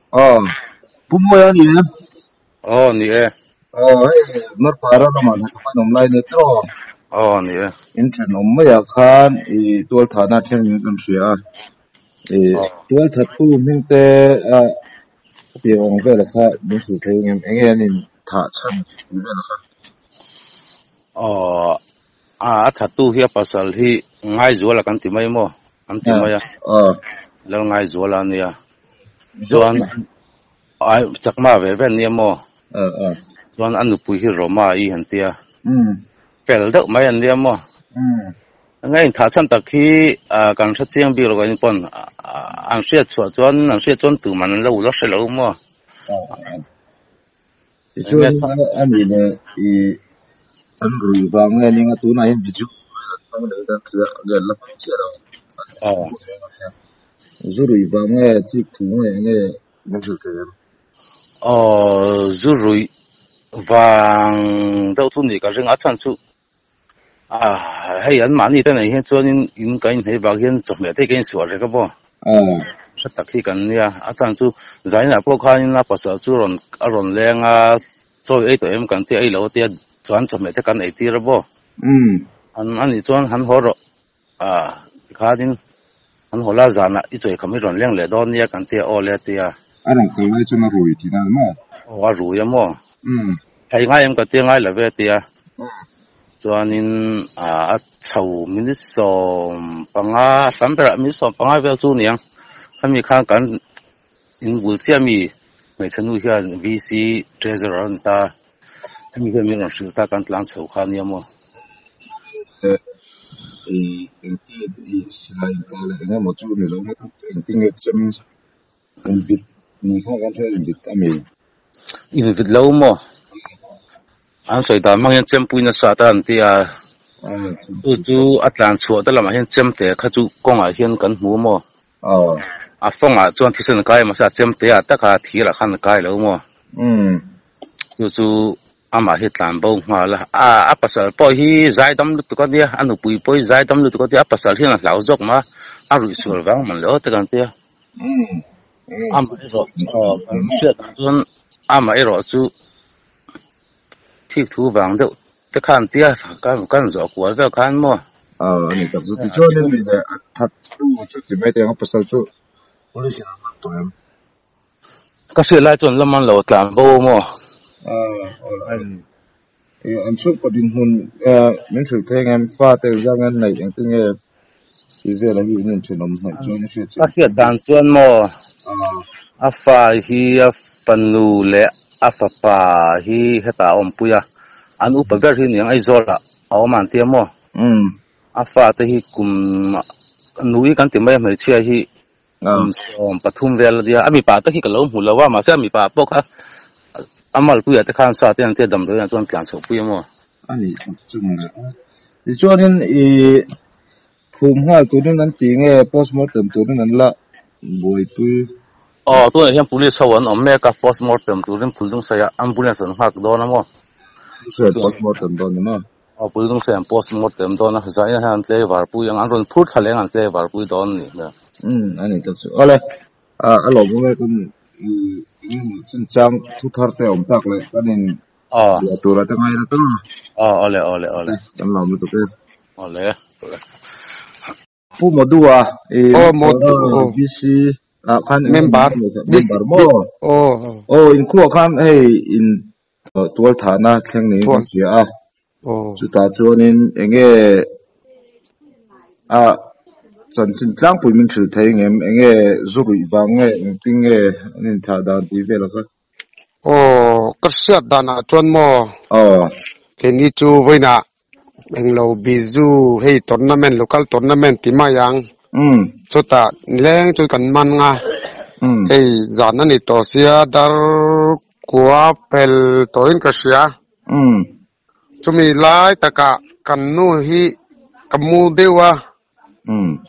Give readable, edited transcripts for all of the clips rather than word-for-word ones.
ờ bún mồi anh nhỉ ni e hey nó para nó mà nó phải nằm lại nữa đó ni e in trên nằm mấy khan tuột thà na theo những con sữa tuột thật tu mình te tiếng ông về là khá mình sử dụng em nên thà chân về là khá thatu hi pasal hi ngai zuala kan ti mai mo kan ti mai lo ngai zuala nia chuan rồi ai chakma ve ve ni mo ờ chuan anu pui hi roma I han tia ừ pel deuh mai an nia mo ừ ngai tha chan tak hi kan tha chiang bi lo kan pon an sia chua chuan an sia chuan tu man lo lo se lo mo thì cho nên anh nhìn anh rồi và nghe những cái tủ này ví dụ anh để ta gần lắm chưa đâu rồi và nghe chỉ thủ nghe mình sử dụng zurui vàng đâu thu ni ka ringa chan chu hay an mani ta nei hian chuan in kain hei bak hian chawhmeh te kain sual re ka bo sa tak hi kan nia a chan chu zaina po khanin na pasal chu ron lenga choi ei to em kan te ei lo te chuan chawhmeh te kan ei tir bo ani chuan han horo khanin han hola zana I choi khami ron leng le don nia kan te o le tia anh còn lại cho nó rồi thì nào mà wa ru ya mo hay ngai em ka te ngai la ve tia chuanin chho minute som panga sampera minute som panga vel chu niang khami khan kan in bul chiami ngai chanu hian VC treasurer an ta khami khami ron sil ta kan tlang chho khan yamo em tí slide cái là nghe một chút nữa nó em tin cái chấm em vịt nhìn không kan thấy em vịt à mình in vit lo mo an soi ta mang yan chem puina sa ta an tia chu atlan chu da lama hian chem te kha chu konga hian kan hmu mo fonga chuan thisen kai ma sa chem te ataka thila khan kai lo mo chu ama hi tlan bo ma la pasal po hi zai dam lu ko dia anu pui poi zai dam lu ko dia pasal hian lau jok ma ru sur wang man lo te kan tia ama ro kan sia chuan ama ro chu thi thu wang deuh te khan tia kan zo kwal ve khan mo anh tập sự thì cho nên mình là thật tu chút thì mấy tiếng học pasal chút policy nó tụi em ka se lai chon laman lo tlan bo mo anh chụp có tin hun mình chụp thấy em pha tới ra ngân này anh tin nghe thì về là bị nên chuyện ông hỏi cho nên chuyện ka se dan chuan mo fa hi panu le fa pa hi heta om puya an upa ber hi niang ai zola aw man tia mo fa te hi kum nui kan ti mai mai chia hi som pathum vel dia ami pa ta hi ka lo mu lawa ma sa mi pa pok ha amal puya te khan sa te an te dam do yan chuan tlan chho puya mo anh chung là thì cho nên phum ha tụi nó anh tiếng nghe postmortem tụi nó là buổi tôi tu hian police hawan om me ka postmortem turin phulung saya ambulance an hak do na mo sẽ postmortem đó nữa phulung saya postmortem do na zai na han tle war pu yang an ron phut khale an tle war pu don ni na anh thật sự ole alo bố mẹ con chân trang thu thar te om tak le cái nên tụi nó tăng ai là tăng ole em làm được cái ole pu mo dua mo VC kan member mo in khu kan hey in tual thana thleng ni sia chu ta chuanin enge chan chin tlang pui min thil thei ngem enge zurui wange tinge nin tha dan ti vela ka ka siat dana chuan mo ke ni chu voina englo bizu hei tournament local tournament ti ma yang chota leng chu kan man nga hei zana ni to sia dar kwa pel toin ka sia chumi lai taka kan nu hi kamu dewa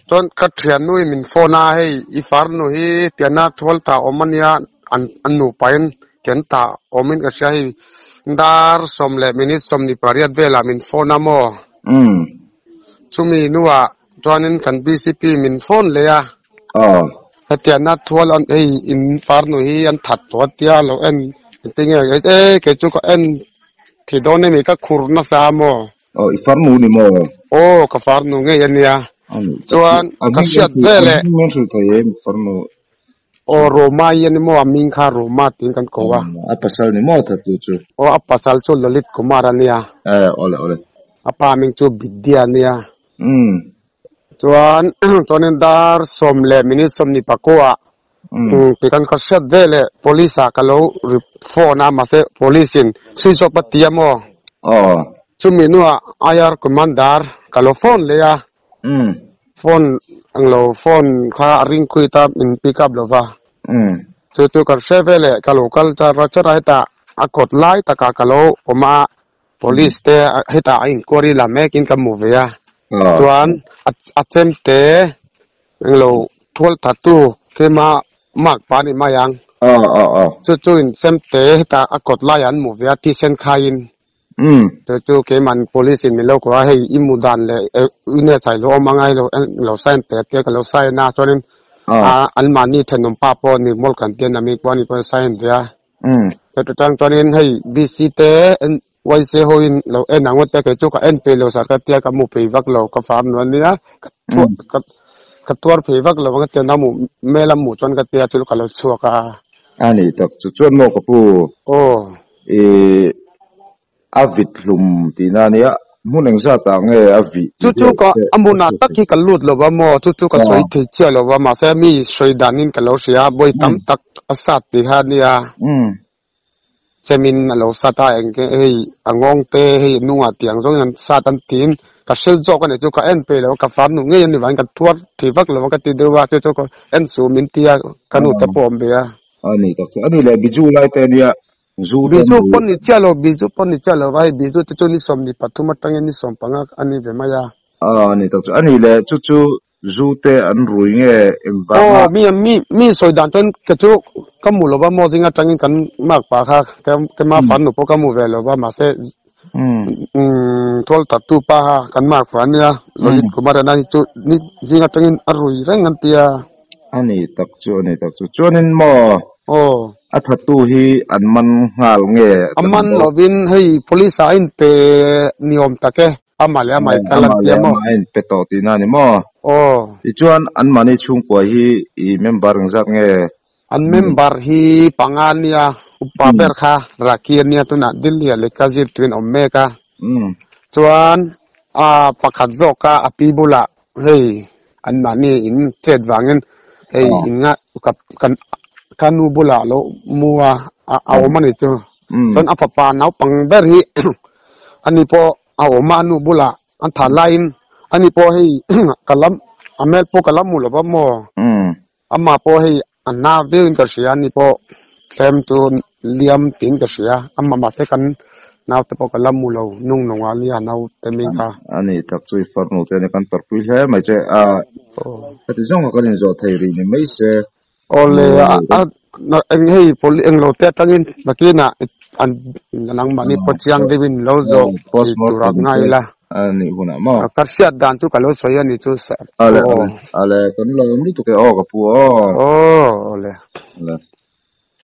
chon ka thian nu min phona hei I far nu hi tiana thol ta omania an nu pain ken ta omin ka sia hi dar som le minute som ni pariat vela min phona mo chumi nuwa chuanin kan BCP min phone le ya Hati na thual an in farnu hi an that to tia lo en tinge ke chu ka en thi don ne mi ka khurna sa mo farnu ni mo ka farnu nge yan ya chuan ka siat vele men su thai farnu Roma yan mo aming kha Roma tin kan ko wa pasal ni mo tha tu chu pasal chu Lalit Kumar ania ole apa ming chu Bidya nia chuan tonen dar somle minute somni pakua pikan ka siat vele polisa kalo phone ma se polisin switch off patia mo chuminua ayar commander kalo phone le ya phone anglo phone kha ring khuita in pick up lova chu kar sevele kalo kalta rachara ta akot lai taka kalo oma police te heta inquiry la mekin ka move ya chuan attempt anglo thol tatu kema mak pani mayang chu in semte heta akot lai an move ya ti sen khain chu ke man police in milo ko hei imudan le ine sai lo mangai lo sign te ka lo sign na chonin almani thanom pa po ni mol kan ten ami ko ni ko sign dia te tang chonin hei bc te wai se hoin lo angot te ke chu ka en pe lo sar ka tia ka mu pe vak lo ka farm no nia ka tuar pe vak lo ka te na mu melam mu chon ka tia chu ka lo chu ka ani tak chu chuan mo ka pu avit lum tinania muneng za ta nge avi chu ko amuna takhi kalut lo ba mo chu ka soi thi che lo ba ma se mi soi danin ka lo sia boi tam tak asat ti ha nia chemin lo sata engke hei angong te hei nunga tiang jong an satan tin ka sel jo ka ne chu ka en pe lo ka fam nu nge ni wan ka tuar thi vak lo ka ti de wa chu ko en su min tia kanu ta pom be ya ani tak ani le biju lai te dia biju pon ni chalo vai biju chu ni som ni pathuma tang ni som panga ani ve maya ani tak ani le chu zute an ruinge emva mi soidan ton ke chu kamulo ba mo jinga tangin kan mak pa kha ke ma fan no po kamu velo ba ma se tol tatu pa kan mak fa nia Lalit Kumar na chu ni jinga tangin arui reng an tia ani tak chu chuanin mo athatu hi anman ngal nge aman lovin hei police in pe niom take amale amai kalan tia mo in peto tinani mo ichuan an mani chung ko hi I member ngzak nge an member hi pangania upaber kha rakiania tuna dillia le kazir twin omeka chuan pakhat zoka apibula hei an mani in chet wangin hei inga kan kanu bula lo muwa awmani chu chon afapa nau pangber hi ani po awmanu bula an thalain ani po hei kalam amel po kalam mulo ba mo amma po hei anna vein ka sia ni po tlem tu liam tin ka sia amma ma te kan naw te po kalam mulo nung nonga lia naw te min ka ani tak chui farnu te ne kan tarpui he mai che ati zong ka ni zo thai ri ni mai se ole na eng hei poli eng lo te tangin bakina an nang mani po chiang devin lo zo turak ngai la ani huna mo karsiat dan tu kalau soya ni tu ale kan lo ni tu ke ka pu ole